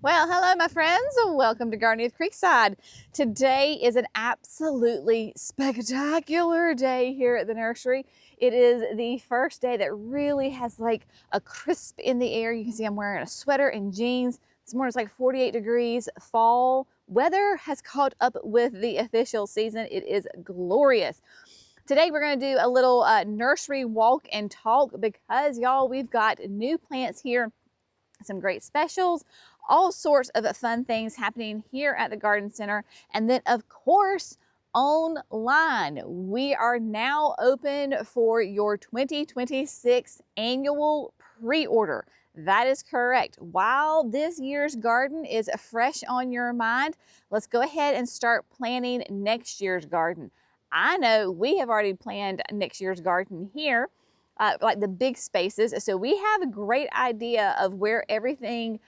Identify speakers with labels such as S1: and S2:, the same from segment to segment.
S1: Well, hello, my friends. Welcome to Gardenia Creekside. Today is an absolutely spectacular day here at the nursery. It is the first day that really has like a crisp in the air. You can see I'm wearing a sweater and jeans. This morning it's like 48 degrees. Fall weather has caught up with the official season. It is glorious. Today we're going to do a little nursery walk and talk because y'all, we've got new plants here, some great specials, all sorts of fun things happening here at the garden center. And then of course, online, we are now open for your 2026 annual pre-order. That is correct. While this year's garden is fresh on your mind, let's go ahead and start planning next year's garden. I know we have already planned next year's garden here, like the big spaces. So we have a great idea of where everything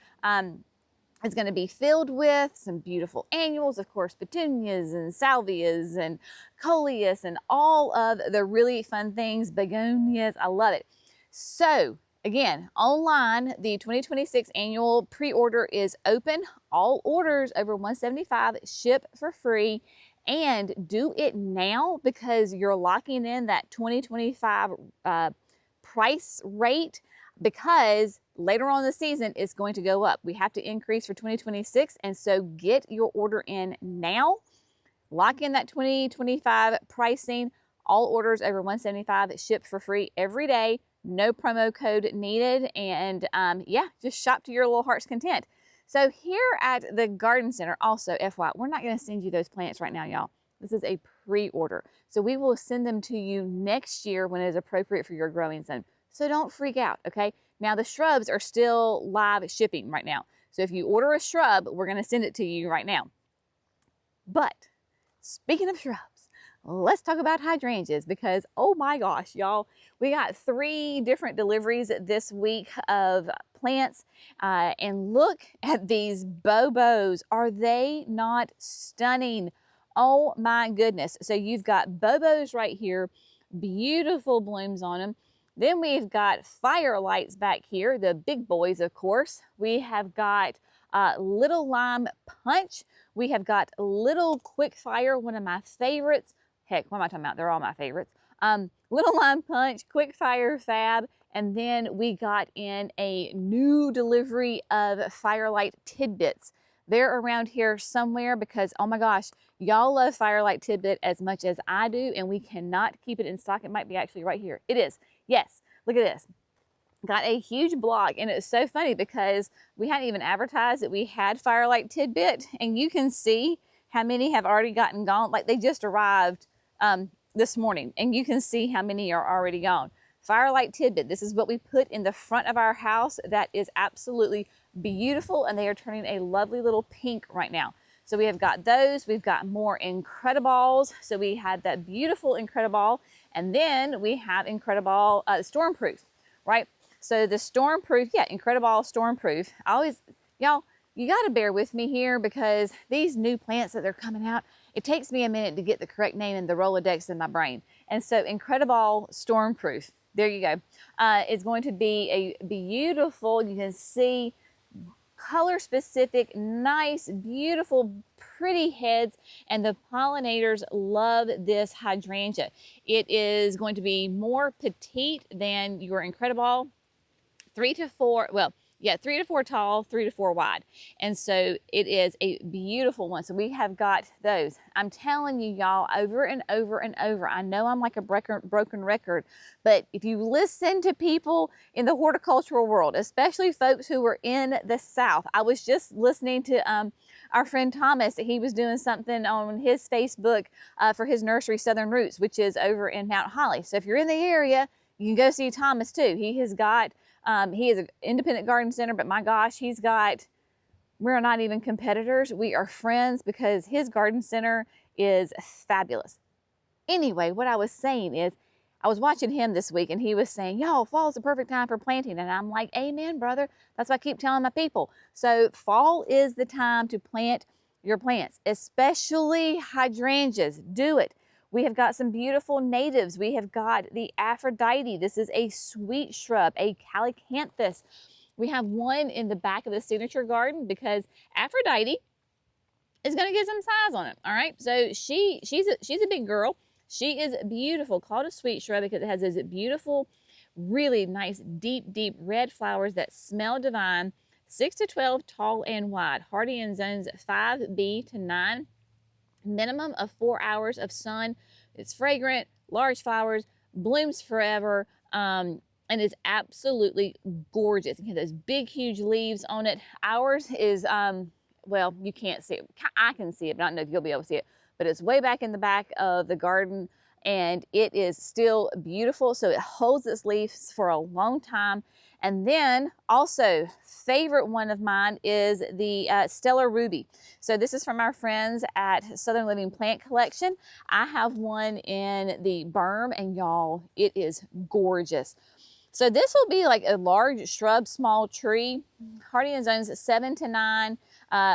S1: is going to be filled with. Some beautiful annuals, of course, petunias and salvias and coleus and all of the really fun things, begonias. I love it. So again, online, the 2026 annual pre-order is open. All orders over $175 ship for free. And do it now because you're locking in that 2025 price rate, because later on in the season it's going to go up. We have to increase for 2026, and so get your order in now. Lock in that 2025 pricing. All orders over $175 ship for free every day. No promo code needed, and yeah, just shop to your little heart's content. So here at the garden center, also FYI, we're not going to send you those plants right now, y'all. This is a pre-order. So we will send them to you next year when it is appropriate for your growing zone. So don't freak out, okay? Now the shrubs are still live shipping right now. So if you order a shrub, we're going to send it to you right now. But speaking of shrubs, let's talk about hydrangeas because, oh my gosh, y'all, we got 3 different deliveries this week of plants. And look at these bobos. Are they not stunning? Oh my goodness. So you've got bobos right here, beautiful blooms on them. Then we've got firelights back here, the big boys, of course. We have got little lime punch. We have got little quick fire, one of my favorites. Heck, what am I talking about? They're all my favorites. Little lime punch, quick fire fab. And then we got in a new delivery of firelight tidbits. They're around here somewhere because, oh my gosh, y'all love firelight tidbit as much as I do, and we cannot keep it in stock. It might be actually right here. It is. Yes, look at this. Got a huge blog, and it's so funny because we hadn't even advertised that we had firelight tidbit, and you can see how many have already gotten gone. Like they just arrived this morning, and you can see how many are already gone. Firelight tidbit, this is what we put in the front of our house. That is absolutely beautiful, and they are turning a lovely little pink right now. So we have got those. We've got more Incrediballs. So we had that beautiful Incrediball, and then we have Incrediball Stormproof, right? So the Stormproof, yeah, Incrediball Stormproof. I always, y'all, you got to bear with me here because these new plants that they're coming out, it takes me a minute to get the correct name in the Rolodex in my brain. And so Incrediball Stormproof, there you go. It's going to be a beautiful, you can see color specific, nice, beautiful, pretty heads, and the pollinators love this hydrangea. It is going to be more petite than your Incrediball, 3 to 4, well, yeah, 3 to 4 tall, 3 to 4 wide. And so it is a beautiful one. So we have got those. I'm telling you, y'all, over and over and over. I know I'm like a broken record, but if you listen to people in the horticultural world, especially folks who are in the South, I was just listening to our friend Thomas. He was doing something on his Facebook for his nursery, Southern Roots, which is over in Mount Holly. So if you're in the area, you can go see Thomas too. He has got he is an independent garden center, but my gosh, we're not even competitors. We are friends because his garden center is fabulous. Anyway, what I was saying is, I was watching him this week and he was saying, yo, fall is the perfect time for planting. And I'm like, amen, brother. That's what I keep telling my people. So fall is the time to plant your plants, especially hydrangeas. Do it. We have got some beautiful natives. We have got the Aphrodite. This is a sweet shrub, a calycanthus. We have one in the back of the signature garden because Aphrodite is going to get some size on it. All right. So she's a big girl. She is beautiful, called a sweet shrub because it has those beautiful, really nice, deep red flowers that smell divine. 6 to 12 tall and wide, hardy in zones 5B to 9. Minimum of 4 hours of sun. It's fragrant, large flowers, blooms forever, and is absolutely gorgeous. It has those big, huge leaves on it. Ours is, well, you can't see it. I can see it, but I don't know if you'll be able to see it. But it's way back in the back of the garden, and it is still beautiful. So it holds its leaves for a long time. And then also, favorite one of mine is the Stellar Ruby. So this is from our friends at Southern Living Plant Collection. I have one in the berm, and y'all, it is gorgeous. So this will be like a large shrub, small tree, hardy in zones 7 to 9.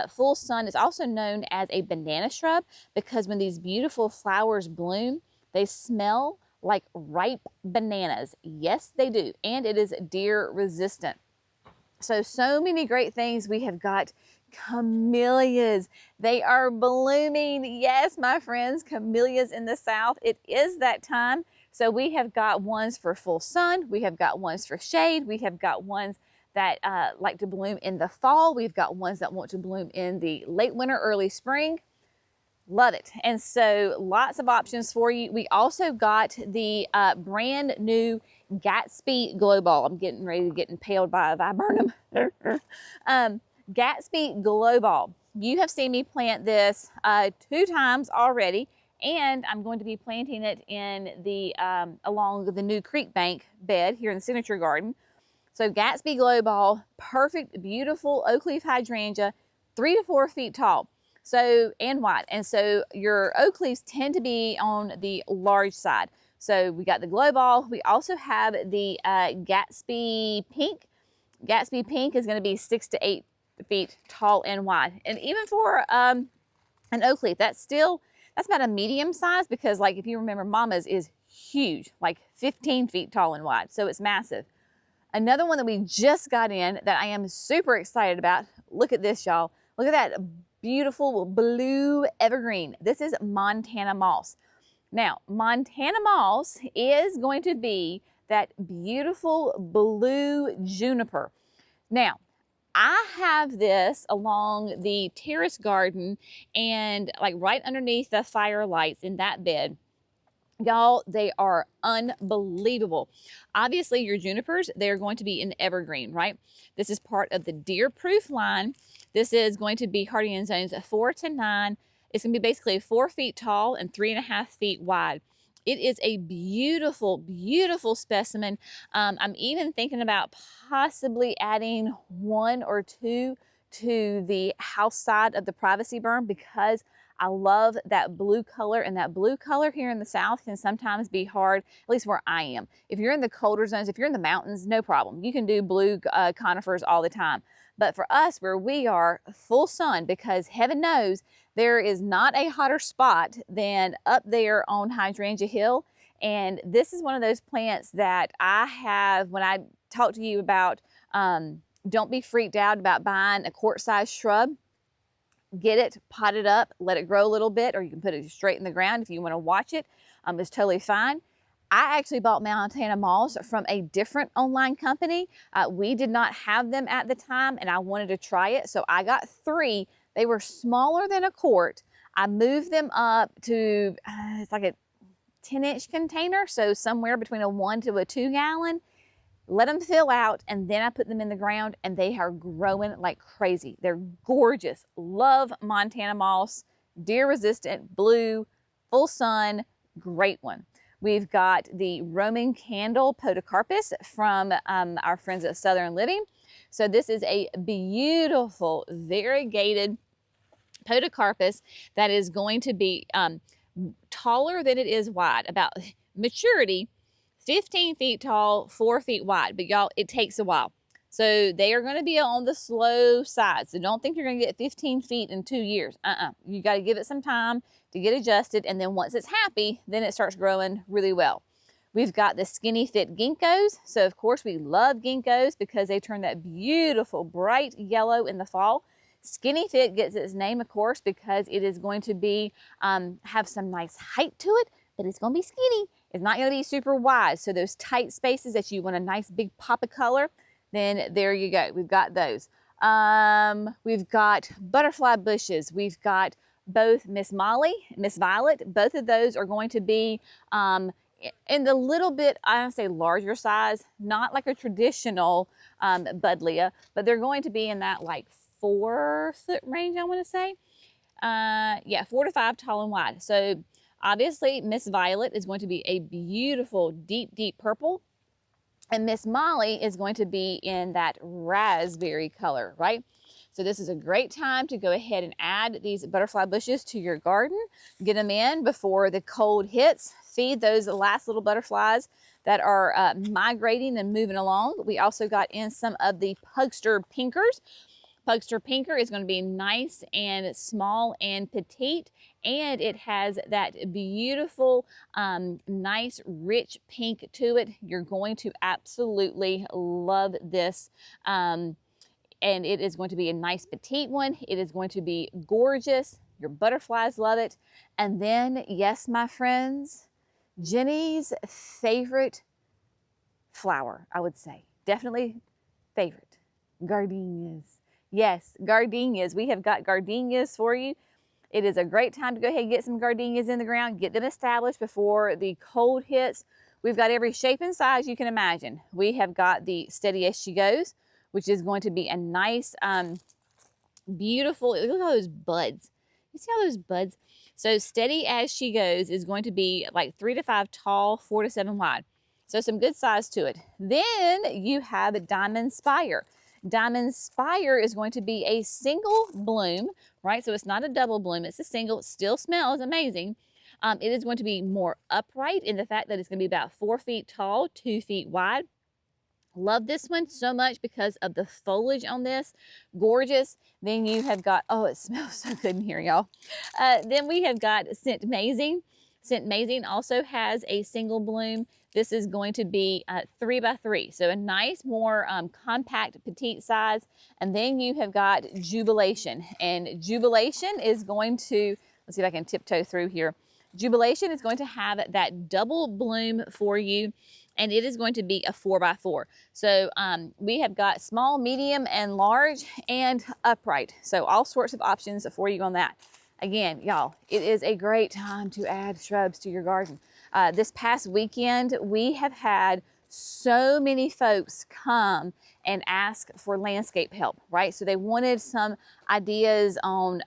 S1: Full sun is also known as a banana shrub because when these beautiful flowers bloom, they smell like ripe bananas. Yes, they do. And it is deer resistant. So many great things. We have got camellias. They are blooming. Yes, my friends, camellias in the south. It is that time. So we have got ones for full sun. We have got ones for shade. We have got ones that like to bloom in the fall. We've got ones that want to bloom in the late winter, early spring. Love it. And so lots of options for you. We also got the brand new Gatsby Glow Ball. I'm getting ready to get impaled by a viburnum. Gatsby Glow Ball. You have seen me plant this 2 times already, and I'm going to be planting it in the along the new creek bank bed here in the signature garden. So Gatsby Glow Ball, perfect, beautiful oak leaf hydrangea, 3 to 4 feet tall. So, and wide. And so your oak leaves tend to be on the large side. So we got the glow ball. We also have the Gatsby Pink. Gatsby Pink is going to be 6 to 8 feet tall and wide. And even for an oak leaf, that's about a medium size because, like, if you remember, Mama's is huge, like 15 feet tall and wide. So it's massive. Another one that we just got in that I am super excited about. Look at this, y'all. Look at that beautiful blue evergreen. This is Montana moss. Now, Montana moss is going to be that beautiful blue juniper. Now, I have this along the terrace garden and like right underneath the firelights in that bed. Y'all, they are unbelievable. Obviously, your junipers, they're going to be in evergreen, right? This is part of the deer-proof line. This is going to be hardy in zones 4 to 9. It's going to be basically 4 feet tall and 3.5 feet wide. It is a beautiful, beautiful specimen. I'm even thinking about possibly adding 1 or 2 to the house side of the privacy berm because I love that blue color, and that blue color here in the south can sometimes be hard, at least where I am. If you're in the colder zones, if you're in the mountains, no problem. You can do blue conifers all the time. But for us, where we are, full sun, because heaven knows there is not a hotter spot than up there on Hydrangea Hill. And this is one of those plants that I have, when I talk to you about, don't be freaked out about buying a quart-sized shrub. Get it, pot it up, let it grow a little bit, or you can put it straight in the ground if you want to watch it. It's totally fine. I actually bought Montana moss from a different online company. We did not have them at the time, and I wanted to try it, so I got 3. They were smaller than a quart. I moved them up to, it's like a 10-inch container, so somewhere between a 1 to a 2 gallon. Let them fill out, and then I put them in the ground, and they are growing like crazy. They're gorgeous. Love Montana moss, deer resistant, blue, full sun, great one. We've got the Roman candle podocarpus from our friends at Southern Living. So this is a beautiful variegated podocarpus that is going to be taller than it is wide. About maturity, 15 feet tall, 4 feet wide, but y'all, it takes a while. So they are going to be on the slow side. So don't think you're going to get 15 feet in 2 years. You got to give it some time to get adjusted. And then once it's happy, then it starts growing really well. We've got the skinny fit ginkgos. So of course we love ginkgos because they turn that beautiful bright yellow in the fall. Skinny fit gets its name, of course, because it is going to be have some nice height to it, but it's going to be skinny. It's not going to be super wide. So those tight spaces that you want a nice big pop of color, then there you go. We've got those. We've got butterfly bushes. We've got both Miss Molly, Miss Violet. Both of those are going to be in the little bit, I don't say larger size, not like a traditional buddleia, but they're going to be in that like 4-foot range, I want to say. Yeah, 4 to 5 tall and wide. So obviously Miss Violet is going to be a beautiful deep, deep purple. And Miss Molly is going to be in that raspberry color, right? So this is a great time to go ahead and add these butterfly bushes to your garden. Get them in before the cold hits. Feed those last little butterflies that are migrating and moving along. We also got in some of the Pugster Pinkers. Pugster Pinker is going to be nice and small and petite, and it has that beautiful, nice, rich pink to it. You're going to absolutely love this. And it is going to be a nice petite one. It is going to be gorgeous. Your butterflies love it. And then, yes, my friends, Jenny's favorite flower, I would say, definitely favorite, gardenias. Yes, gardenias. We have got gardenias for you. It is a great time to go ahead and get some gardenias in the ground, get them established before the cold hits. We've got every shape and size you can imagine. We have got the Steady as She Goes, which is going to be a nice, beautiful, look at all those buds. You see all those buds? So Steady as She Goes is going to be like 3 to 5 tall, 4 to 7 wide. So some good size to it. Then you have Diamond Spire. Diamond Spire is going to be a single bloom, right? So it's not a double bloom, it's a single. It still smells amazing. It is going to be more upright in the fact that it's going to be about 4 feet tall, 2 feet wide. Love this one so much because of the foliage on this. Gorgeous. Then you have got, oh, it smells so good in here, y'all. Then we have got Scent Amazing. Scent Amazing also has a single bloom. This is going to be 3 by 3, so a nice, more compact, petite size. And then you have got Jubilation. And Jubilation is going to, let's see if I can tiptoe through here. Jubilation is going to have that double bloom for you, and it is going to be a 4 by 4. So we have got small, medium, and large, and upright. So all sorts of options for you on that. Again, y'all, it is a great time to add shrubs to your garden. This past weekend, we have had so many folks come and ask for landscape help, right? So they wanted some ideas on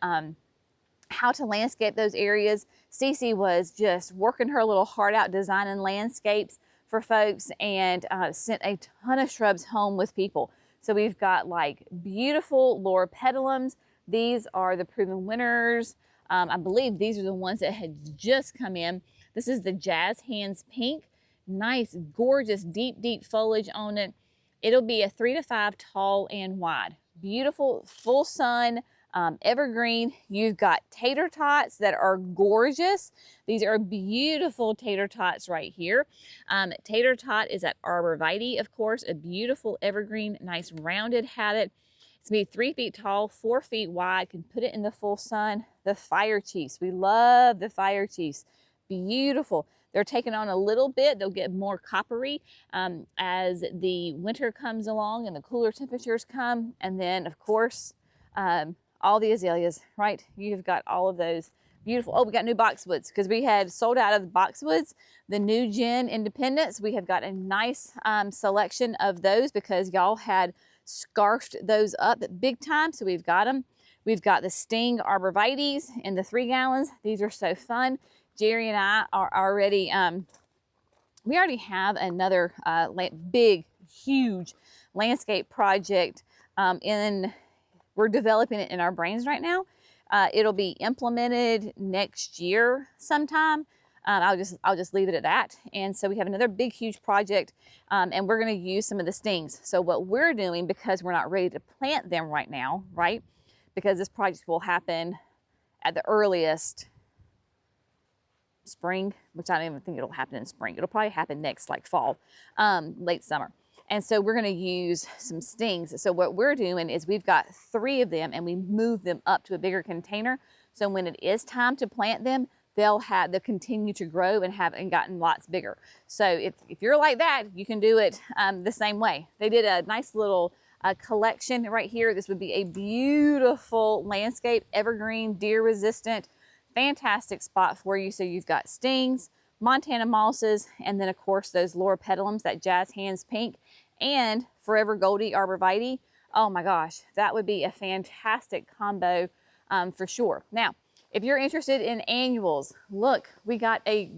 S1: how to landscape those areas. Cece was just working her little heart out designing landscapes for folks, and sent a ton of shrubs home with people. So we've got like beautiful loropetalums. These are the proven winners. I believe these are the ones that had just come in. This is the Jazz Hands Pink. Nice, gorgeous, deep, deep foliage on it. It'll be a 3 to 5 tall and wide. Beautiful, full sun, evergreen. You've got tater tots that are gorgeous. These are beautiful tater tots right here. Tater tot is that arborvitae, of course, a beautiful evergreen, nice rounded habit. It's gonna be 3 feet tall, 4 feet wide. Can put it in the full sun. The fire chiefs, we love the fire chiefs. Beautiful. They're taking on a little bit. They'll get more coppery as the winter comes along and the cooler temperatures come. And then, of course, all the azaleas, right? You've got all of those beautiful. Oh, we got new boxwoods because we had sold out of the boxwoods. The new Gen Independence, we have got a nice selection of those because y'all had scarfed those up big time. So we've got them. We've got the Sting arborvitaes in the 3 gallons. These are so fun. Jerry and I are already, we already have another big, huge landscape project we're developing it in our brains right now. It'll be implemented next year sometime. I'll just leave it at that. And so we have another big, huge project, and we're going to use some of the stings. So what we're doing, because we're not ready to plant them right now, right? Because this project will happen at the earliest spring, which I don't even think it'll happen in spring. It'll probably happen next like fall, late summer. And so we're gonna use some stings. So what we're doing is we've got 3 of them and we move them up to a bigger container. So when it is time to plant them, they'll continue to grow and gotten lots bigger. So if you're like that, you can do it the same way. They did a nice little collection right here. This would be a beautiful landscape, evergreen, deer resistant, fantastic spot for you. So you've got stings, Montana mosses, and then of course those loropetalums, that jazz hands pink, and Forever Goldie arborvitae. Oh my gosh, that would be a fantastic combo for sure. Now, if you're interested in annuals, look, we got a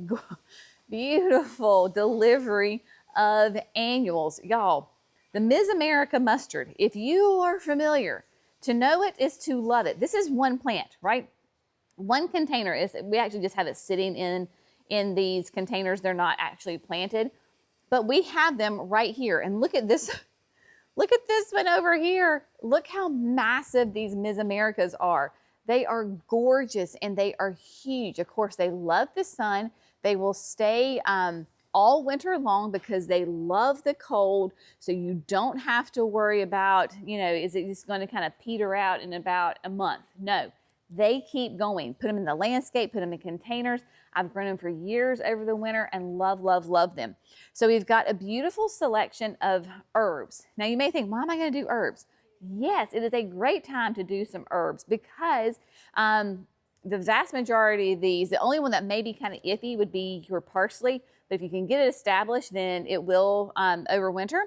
S1: beautiful delivery of annuals. Y'all, the Ms. America mustard, if you are familiar, to know it is to love it. This is one plant, right? One container we actually just have it sitting in these containers. They're not actually planted, but we have them right here. And look at this. Look at this one over here. Look how massive these Ms. Americas are. They are gorgeous and they are huge. Of course, they love the sun. They will stay all winter long because they love the cold. So you don't have to worry about, is it just going to kind of peter out in about a month? No, they keep going. Put them in the landscape, put them in containers. I've grown them for years over the winter and love, love, love them. So we've got a beautiful selection of herbs. Now you may think, why am I going to do herbs? Yes, it is a great time to do some herbs because the vast majority of these, the only one that may be kind of iffy would be your parsley. But if you can get it established, then it will overwinter.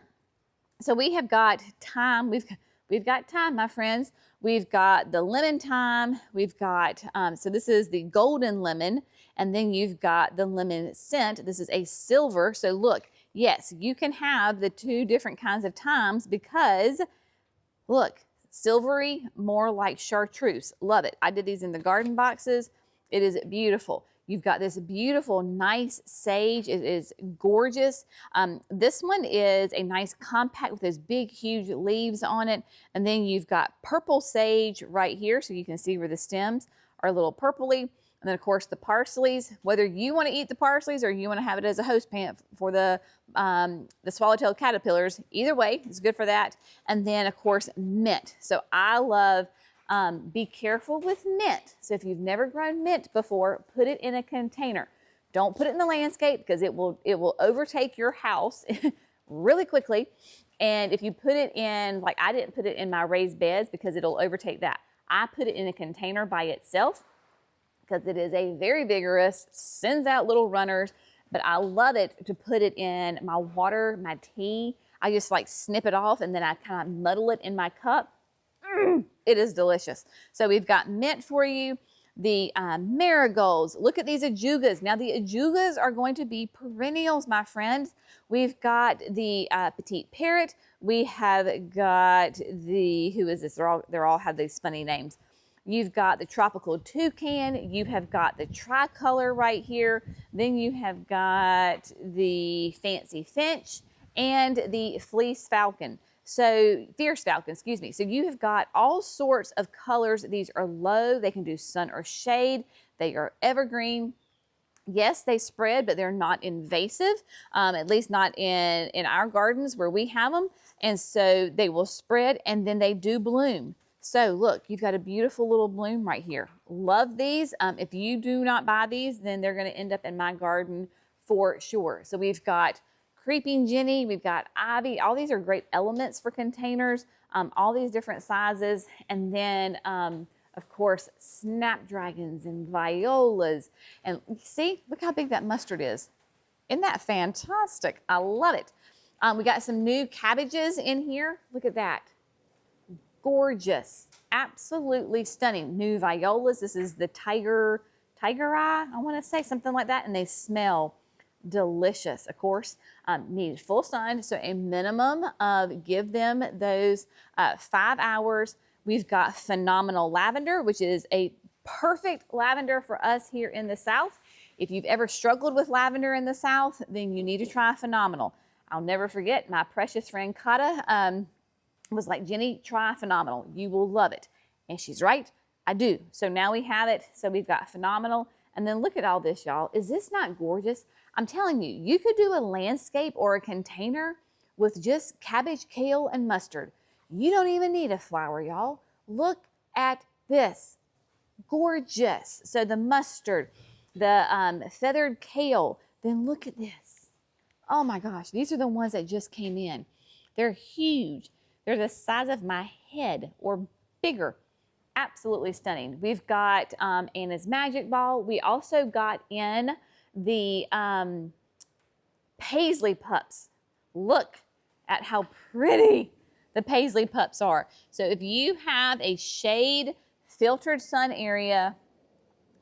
S1: So we have got thyme. We've got thyme, my friends. We've got the lemon thyme. We've got, so this is the golden lemon. And then you've got the lemon scent. This is a silver. So look, yes, you can have the 2 different kinds of thymes because look, silvery, more like chartreuse. Love it. I did these in the garden boxes. It is beautiful. You've got this beautiful, nice sage. It is gorgeous. This one is a nice compact with those big, huge leaves on it. And then you've got purple sage right here. So you can see where the stems are a little purpley. And then of course the parsleys, whether you want to eat the parsleys or you want to have it as a host plant for the swallowtail caterpillars, either way, it's good for that. And then of course mint. So I love, be careful with mint. So if you've never grown mint before, put it in a container. Don't put it in the landscape because it will overtake your house really quickly. And if you put it in, like I didn't put it in my raised beds because it'll overtake that. I put it in a container by itself because it is a very vigorous, sends out little runners, but I love it to put it in my water, my tea. I just like snip it off and then I kind of muddle it in my cup. It is delicious. So we've got mint for you, the marigolds. Look at these ajugas. Now the ajugas are going to be perennials, my friends. We've got the petite parrot. We have got the, who is this? They're all have these funny names. You've got the tropical toucan. You have got the tricolor right here. Then you have got the fancy finch and the fleece falcon. So fierce falcon, excuse me. So you have got all sorts of colors. These are low. They can do sun or shade. They are evergreen. Yes, they spread, but they're not invasive, at least not in our gardens where we have them. And so they will spread and then they do bloom. So look, you've got a beautiful little bloom right here. Love these. If you do not buy these, then they're going to end up in my garden for sure. So we've got creeping Jenny, we've got ivy. All these are great elements for containers, all these different sizes. And then, of course, snapdragons and violas. And see, look how big that mustard is. Isn't that fantastic? I love it. We got some new cabbages in here. Look at that. Gorgeous, absolutely stunning. New violas. This is the tiger eye, I want to say, something like that. And they smell delicious. Of course, need full sun. So a minimum of give them those 5 hours. We've got phenomenal lavender, which is a perfect lavender for us here in the South. If you've ever struggled with lavender in the South, then you need to try phenomenal. I'll never forget my precious friend Kata was like, Jenny, try phenomenal. You will love it. And she's right, I do. So now we have it. So we've got phenomenal. And then look at all this, y'all. Is this not gorgeous? I'm telling you, you could do a landscape or a container with just cabbage, kale, and mustard. You don't even need a flower, y'all. Look at this. Gorgeous. So the mustard, the feathered kale, then look at this. Oh my gosh, these are the ones that just came in. They're huge. They're the size of my head or bigger. Absolutely stunning. We've got Anna's Magic Ball. We also got in the paisley pups. Look at how pretty the paisley pups are. So if you have a shade filtered sun area,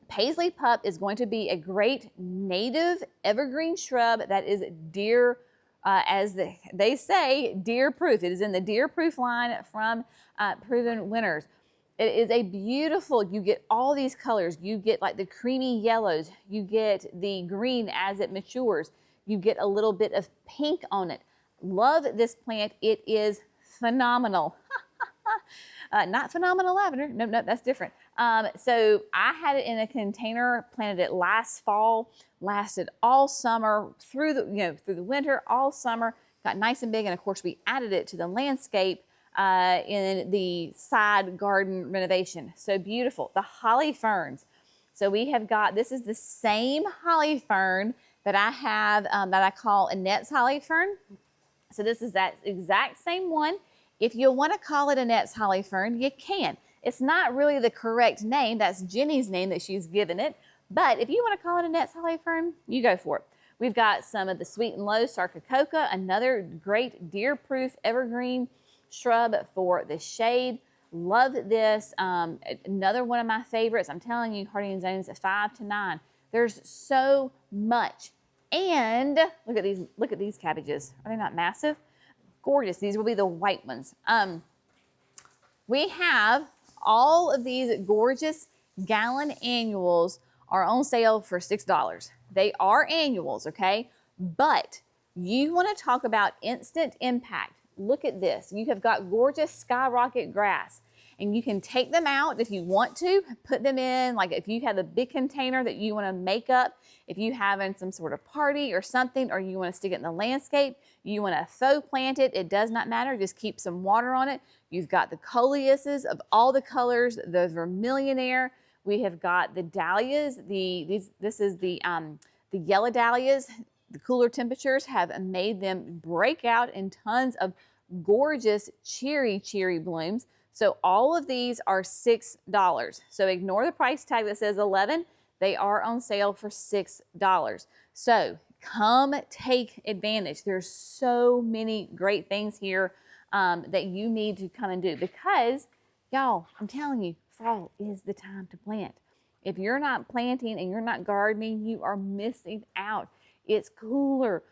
S1: paisley pup is going to be a great native evergreen shrub that is deer, as they say, deer proof. It is in the deer proof line from Proven Winners. It is a beautiful, you get all these colors. You get like the creamy yellows. You get the green as it matures. You get a little bit of pink on it. Love this plant. It is phenomenal. Not phenomenal lavender. No, that's different. So I had it in a container, planted it last fall, lasted all summer through the winter, all summer, got nice and big. And of course we added it to the landscape in the side garden renovation. So beautiful. The holly ferns. So we have got, this is the same holly fern that I have, that I call Annette's holly fern. So this is that exact same one. If you want to call it Annette's holly fern, you can. It's not really the correct name. That's Jenny's name that she's given it. But if you want to call it Annette's holly fern, you go for it. We've got some of the Sweet and Low Sarcococa, another great deer-proof evergreen shrub for the shade. Love this. Another one of my favorites. I'm telling you, hardy in zones 5 to 9. There's so much. And look at these cabbages. Are they not massive? Gorgeous. These will be the white ones. We have all of these gorgeous gallon annuals are on sale for $6. They are annuals, okay? But you want to talk about instant impact. Look at this. You have got gorgeous skyrocket grass. And you can take them out if you want to, put them in, like if you have a big container that you want to make up, if you having some sort of party or something, or you want to stick it in the landscape, you want to faux plant it, it does not matter, just keep some water on it. You've got the coleuses of all the colors, the vermillionaire. We have got the dahlias, this is the yellow dahlias. The cooler temperatures have made them break out in tons of gorgeous cherry blooms. So all of these are $6. So ignore the price tag that says 11. They are on sale for $6. So come take advantage. There's so many great things here that you need to come and do, because y'all, I'm telling you, fall is the time to plant. If you're not planting and you're not gardening, you are missing out. It's cooler.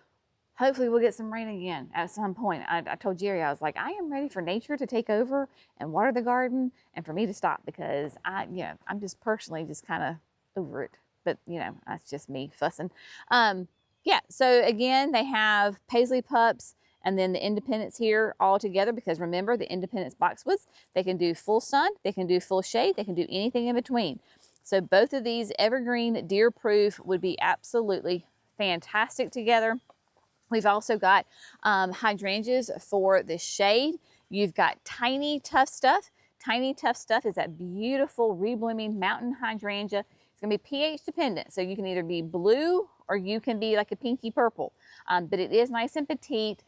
S1: Hopefully we'll get some rain again at some point. I told Jerry, I was like, I am ready for nature to take over and water the garden and for me to stop, because I'm just personally just kind of over it. But that's just me fussing. Yeah, so again, they have paisley pups and then the independents here all together, because remember the independents boxwoods, they can do full sun, they can do full shade, they can do anything in between. So both of these evergreen deer proof would be absolutely fantastic together. We've also got hydrangeas for the shade. You've got Tiny Tough Stuff. Tiny Tough Stuff is that beautiful reblooming mountain hydrangea. It's going to be pH dependent, so you can either be blue or you can be like a pinky purple. But it is nice and petite,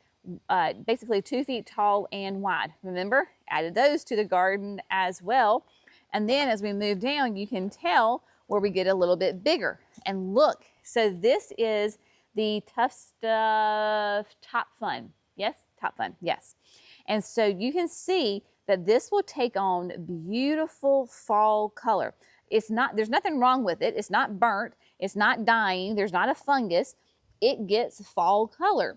S1: basically 2 feet tall and wide. Remember, added those to the garden as well. And then as we move down, you can tell where we get a little bit bigger. And look, so this is the Tough Stuff Top Fun. Yes, Top Fun, yes. And so you can see that this will take on beautiful fall color. There's nothing wrong with it. It's not burnt. It's not dying. There's not a fungus. It gets fall color.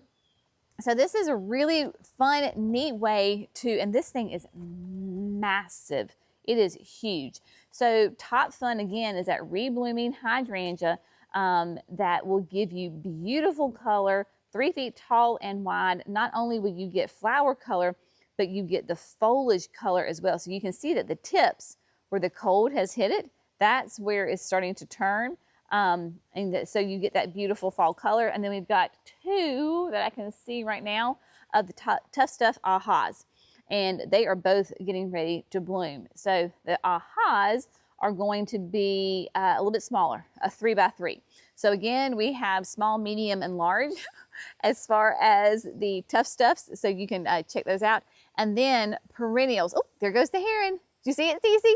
S1: So this is a really fun, neat way to, and this thing is massive. It is huge. So Top Fun, again, is that reblooming hydrangea that will give you beautiful color, 3 feet tall and wide. Not only will you get flower color, but you get the foliage color as well. So you can see that the tips where the cold has hit it, that's where it's starting to turn. So you get that beautiful fall color. And then we've got two that I can see right now of the Tough Stuff Ahas. And they are both getting ready to bloom. So the Ahas are going to be a little bit smaller, a 3x3. So again, we have small, medium, and large as far as the Tough Stuffs. So you can check those out. And then perennials. Oh, there goes the heron. Did you see it, Cece?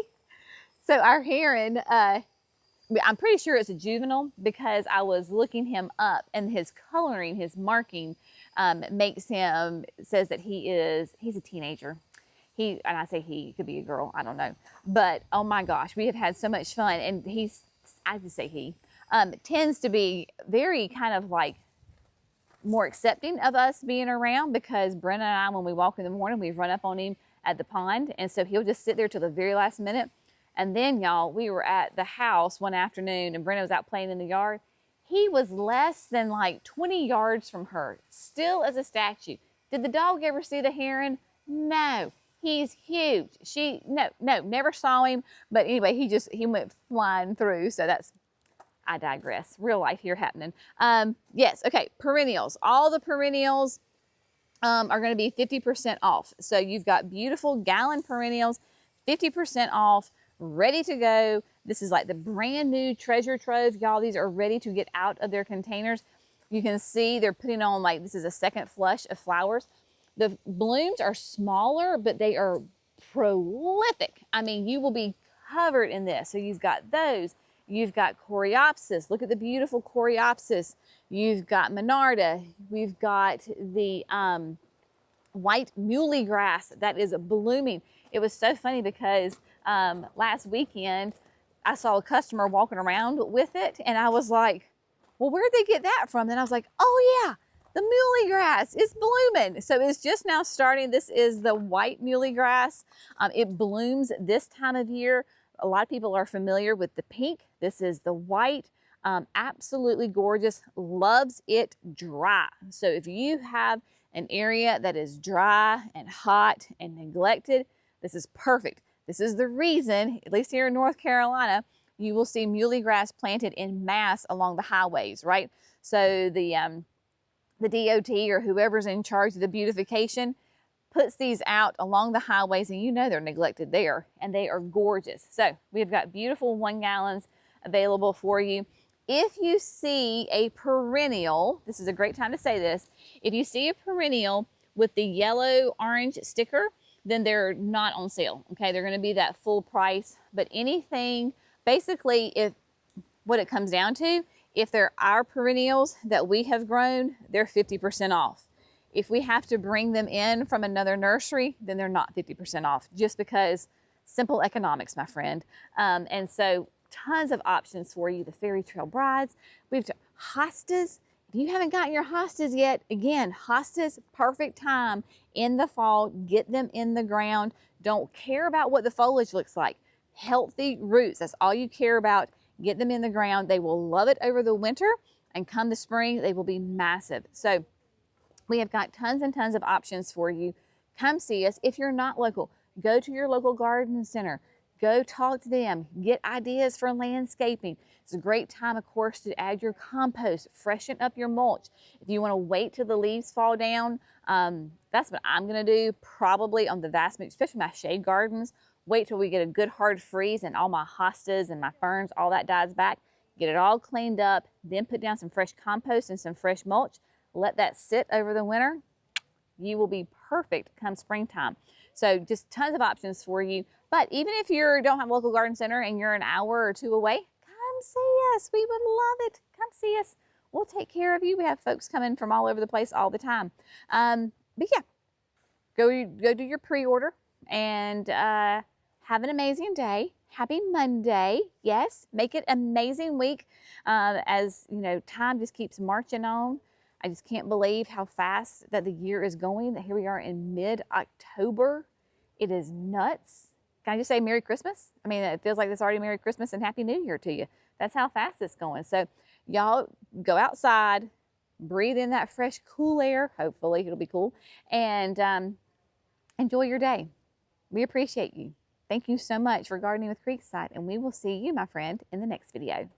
S1: So our heron, I'm pretty sure it's a juvenile because I was looking him up, and his coloring, his marking says that he's a teenager. And I say he, could be a girl, I don't know. But oh my gosh, we have had so much fun. And I just say he, tends to be very kind of like more accepting of us being around, because Brenna and I, when we walk in the morning, we run up on him at the pond. And so he'll just sit there till the very last minute. And then y'all, we were at the house one afternoon and Brenna was out playing in the yard. He was less than like 20 yards from her, still as a statue. Did the dog ever see the heron? No. He's huge. Never saw him. But anyway, he went flying through. So I digress. Real life here happening. Yes, okay, perennials. All the perennials are going to be 50% off. So you've got beautiful gallon perennials, 50% off, ready to go. This is like the brand new treasure trove. Y'all, these are ready to get out of their containers. You can see they're putting on, like, this is a second flush of flowers. The blooms are smaller, but they are prolific. I mean, you will be covered in this. So you've got those. You've got coreopsis. Look at the beautiful coreopsis. You've got monarda. We've got the white muley grass that is blooming. It was so funny because last weekend I saw a customer walking around with it, and I was like, well, where'd they get that from? Then I was like, oh yeah, the muley grass is blooming. So it's just now starting. This is the white muley grass. It blooms this time of year. A lot of people are familiar with the pink. This is the white. Absolutely gorgeous. Loves it dry. So if you have an area that is dry and hot and neglected, this is perfect. This is the reason, at least here in North Carolina, you will see muley grass planted in mass along the highways, right? So the DOT or whoever's in charge of the beautification puts these out along the highways, and you know they're neglected there, and they are gorgeous. So we've got beautiful 1 gallons available for you. If you see a perennial, this is a great time to say this, if you see a perennial with the yellow-orange sticker, then they're not on sale, okay? They're gonna be that full price, but anything, basically, what it comes down to, if they're our perennials that we have grown, they're 50% off. If we have to bring them in from another nursery, then they're not 50% off, just because simple economics, my friend. And so tons of options for you. The Fairy Trail Brides, we've got hostas. If you haven't gotten your hostas yet, again, hostas, perfect time in the fall. Get them in the ground. Don't care about what the foliage looks like. Healthy roots, that's all you care about. Get them in the ground. They will love it over the winter, and come the spring, they will be massive. So we have got tons and tons of options for you. Come see us. If you're not local, go to your local garden center. Go talk to them. Get ideas for landscaping. It's a great time, of course, to add your compost, freshen up your mulch. If you want to wait till the leaves fall down, that's what I'm going to do probably on the vast majority, especially my shade gardens. Wait till we get a good hard freeze and all my hostas and my ferns, all that dies back. Get it all cleaned up, then put down some fresh compost and some fresh mulch. Let that sit over the winter. You will be perfect come springtime. So just tons of options for you. But even if you don't have a local garden center and you're an hour or two away, come see us. We would love it. Come see us. We'll take care of you. We have folks coming from all over the place all the time. But yeah, go do your pre-order, and have an amazing day. Happy Monday. Yes, make it an amazing week. As you know, time just keeps marching on. I just can't believe how fast that the year is going, that here we are in mid-October. It is nuts. Can I just say Merry Christmas? I mean, it feels like it's already Merry Christmas and Happy New Year to you. That's how fast it's going. So y'all go outside, breathe in that fresh, cool air. Hopefully it'll be cool. And enjoy your day. We appreciate you. Thank you so much for gardening with Creekside, and we will see you, my friend, in the next video.